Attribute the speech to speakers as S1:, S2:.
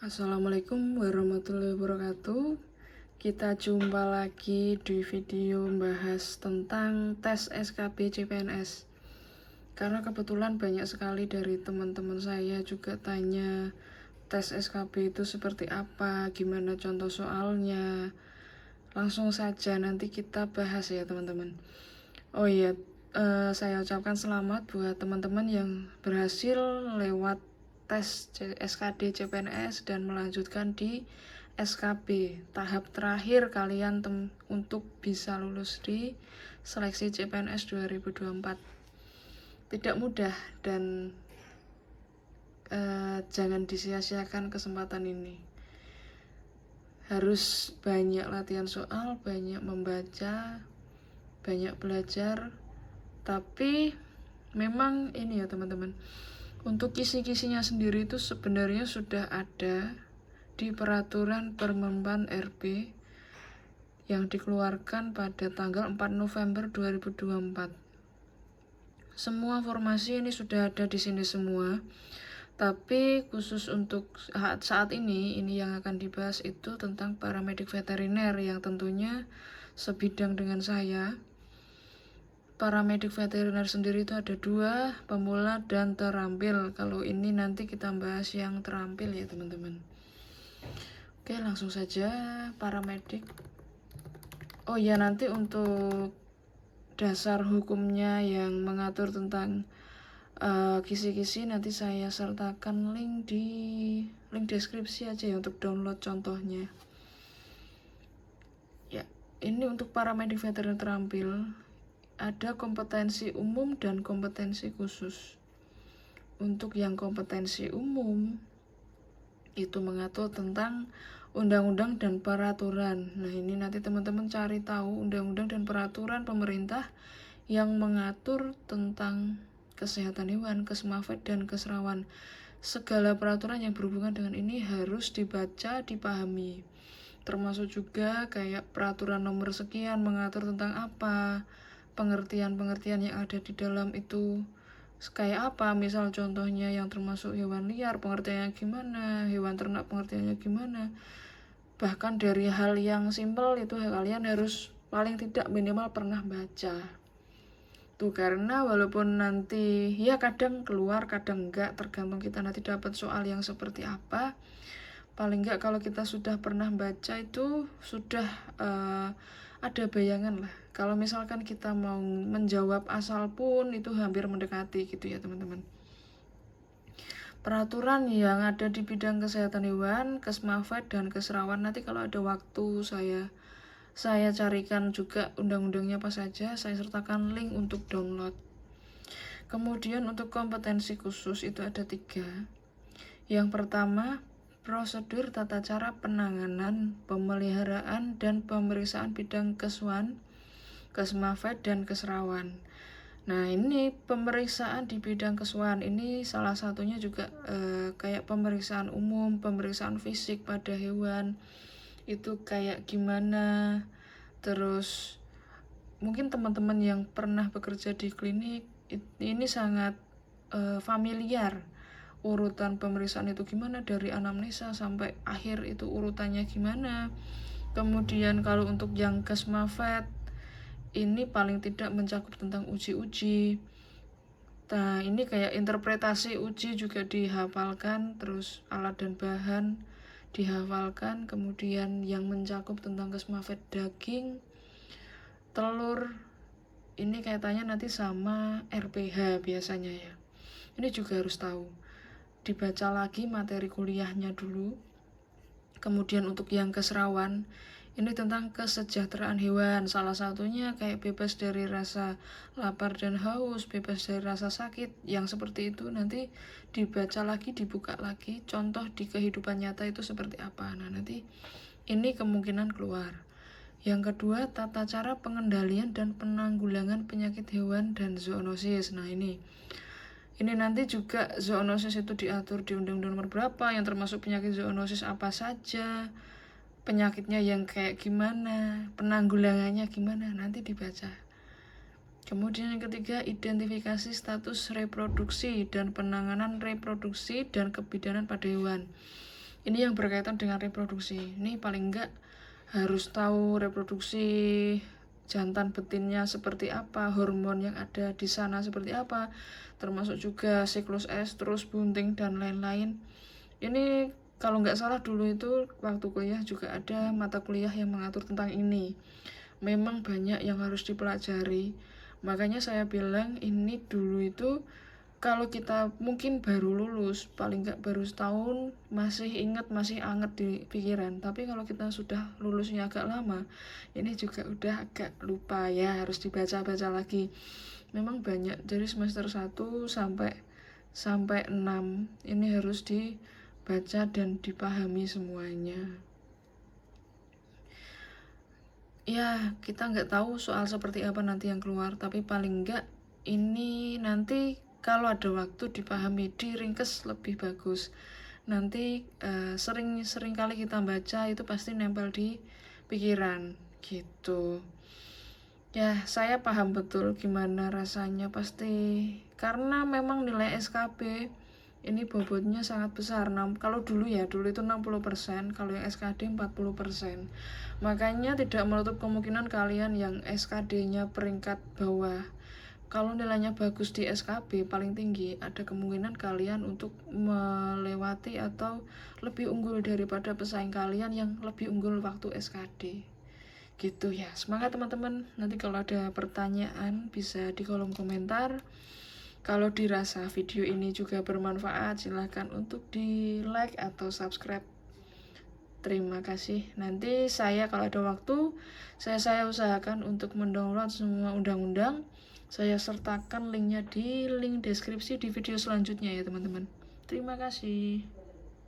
S1: Assalamualaikum warahmatullahi wabarakatuh. Kita jumpa lagi di video membahas tentang tes SKB CPNS. Karena kebetulan banyak sekali dari teman-teman saya juga tanya tes SKB itu seperti apa, gimana contoh soalnya. Langsung saja nanti kita bahas ya teman-teman. Oh iya, saya ucapkan selamat buat teman-teman yang berhasil lewat tes SKD CPNS dan melanjutkan di SKB. Tahap terakhir kalian untuk bisa lulus di seleksi CPNS 2024. Tidak mudah dan jangan disia-siakan kesempatan ini. Harus banyak latihan soal, banyak membaca, banyak belajar. Tapi memang ini ya teman-teman, untuk kisi-kisinya sendiri itu sebenarnya sudah ada di peraturan Permenpan RB yang dikeluarkan pada tanggal 4 November 2024. Semua formasi ini sudah ada di sini semua. Tapi khusus untuk saat ini yang akan dibahas itu tentang paramedik veteriner yang tentunya sebidang dengan saya. Paramedik veteriner sendiri itu ada 2, pemula dan terampil. Kalau ini nanti kita bahas yang terampil ya teman-teman. Oke, langsung saja paramedik. Oh ya, nanti untuk dasar hukumnya yang mengatur tentang kisi-kisi nanti saya sertakan link deskripsi aja ya untuk download contohnya. Ya, ini untuk paramedik veteriner terampil. Ada kompetensi umum dan kompetensi khusus. Untuk yang kompetensi umum itu mengatur tentang undang-undang dan peraturan. Nah, ini nanti teman-teman cari tahu undang-undang dan peraturan pemerintah yang mengatur tentang kesehatan hewan, kesmafet dan keserawan. Segala peraturan yang berhubungan dengan ini harus dibaca, dipahami. Termasuk juga kayak peraturan nomor sekian mengatur tentang apa, pengertian-pengertian yang ada di dalam itu kayak apa, misal contohnya yang termasuk hewan liar pengertiannya gimana, hewan ternak pengertiannya gimana. Bahkan dari hal yang simpel itu kalian harus paling tidak minimal pernah baca tuh, karena walaupun nanti ya kadang keluar kadang enggak, tergantung kita nanti dapat soal yang seperti apa. Paling enggak kalau kita sudah pernah baca itu sudah ada bayangan lah. Kalau misalkan kita mau menjawab asal pun itu hampir mendekati gitu ya teman-teman. Peraturan yang ada di bidang kesehatan hewan, kesmafet dan keserawan nanti kalau ada waktu saya carikan juga undang-undangnya apa saja, saya sertakan link untuk download. Kemudian untuk kompetensi khusus itu ada 3. Yang pertama, prosedur tata cara penanganan, pemeliharaan, dan pemeriksaan bidang kesuan, kesmafet, dan keserawan. Nah, ini pemeriksaan di bidang kesuan ini salah satunya juga kayak pemeriksaan umum, pemeriksaan fisik pada hewan itu kayak gimana. Terus mungkin teman-teman yang pernah bekerja di klinik ini sangat familiar urutan pemeriksaan itu gimana, dari anamnesa sampai akhir itu urutannya gimana. Kemudian kalau untuk yang kesmafet ini paling tidak mencakup tentang uji-uji. Nah, ini kayak interpretasi uji juga dihafalkan, terus alat dan bahan dihafalkan. Kemudian yang mencakup tentang kesmafet daging, telur, ini kaitannya nanti sama RPH biasanya ya. Ini juga harus tahu. Dibaca lagi materi kuliahnya dulu. Kemudian untuk yang keserawan, ini tentang kesejahteraan hewan. Salah satunya kayak bebas dari rasa lapar dan haus, bebas dari rasa sakit. Yang seperti itu nanti dibaca lagi, dibuka lagi. Contoh di kehidupan nyata itu seperti apa. Nah, nanti ini kemungkinan keluar. Yang kedua, tata cara pengendalian dan penanggulangan penyakit hewan dan zoonosis. Nah, ini nanti juga zoonosis itu diatur di Undang-Undang nomor berapa, yang termasuk penyakit zoonosis apa saja, penyakitnya yang kayak gimana, penanggulangannya gimana, nanti dibaca. Kemudian yang ketiga, identifikasi status reproduksi dan penanganan reproduksi dan kebidanan pada hewan. Ini yang berkaitan dengan reproduksi. Ini paling enggak harus tahu reproduksi jantan betinnya seperti apa, hormon yang ada di sana seperti apa, termasuk juga siklus estrus, bunting, dan lain-lain. Ini kalau nggak salah dulu itu waktu kuliah juga ada mata kuliah yang mengatur tentang ini. Memang banyak yang harus dipelajari. Makanya saya bilang ini dulu itu kalau kita mungkin baru lulus, paling nggak baru setahun, masih ingat, masih anget di pikiran. Tapi kalau kita sudah lulusnya agak lama, ini juga udah agak lupa ya, harus dibaca-baca lagi. Memang banyak dari semester 1 sampai 6 ini harus dibaca dan dipahami semuanya. Ya, kita nggak tahu soal seperti apa nanti yang keluar, tapi paling nggak ini nanti kalau ada waktu dipahami, diringkes lebih bagus. Nanti sering kali kita baca itu pasti nempel di pikiran gitu. Ya, saya paham betul gimana rasanya pasti karena memang nilai SKB ini bobotnya sangat besar. Kalau dulu itu 60%, kalau yang SKD 40%. Makanya tidak menutup kemungkinan kalian yang SKD-nya peringkat bawah, kalau nilainya bagus di SKB paling tinggi, ada kemungkinan kalian untuk melewati atau lebih unggul daripada pesaing kalian yang lebih unggul waktu SKD. Gitu ya. Semangat teman-teman. Nanti kalau ada pertanyaan bisa di kolom komentar. Kalau dirasa video ini juga bermanfaat, silahkan untuk di like atau subscribe. Terima kasih. Nanti saya kalau ada waktu, saya usahakan untuk mendownload semua undang-undang. Saya sertakan linknya di link deskripsi di video selanjutnya ya teman-teman. Terima kasih.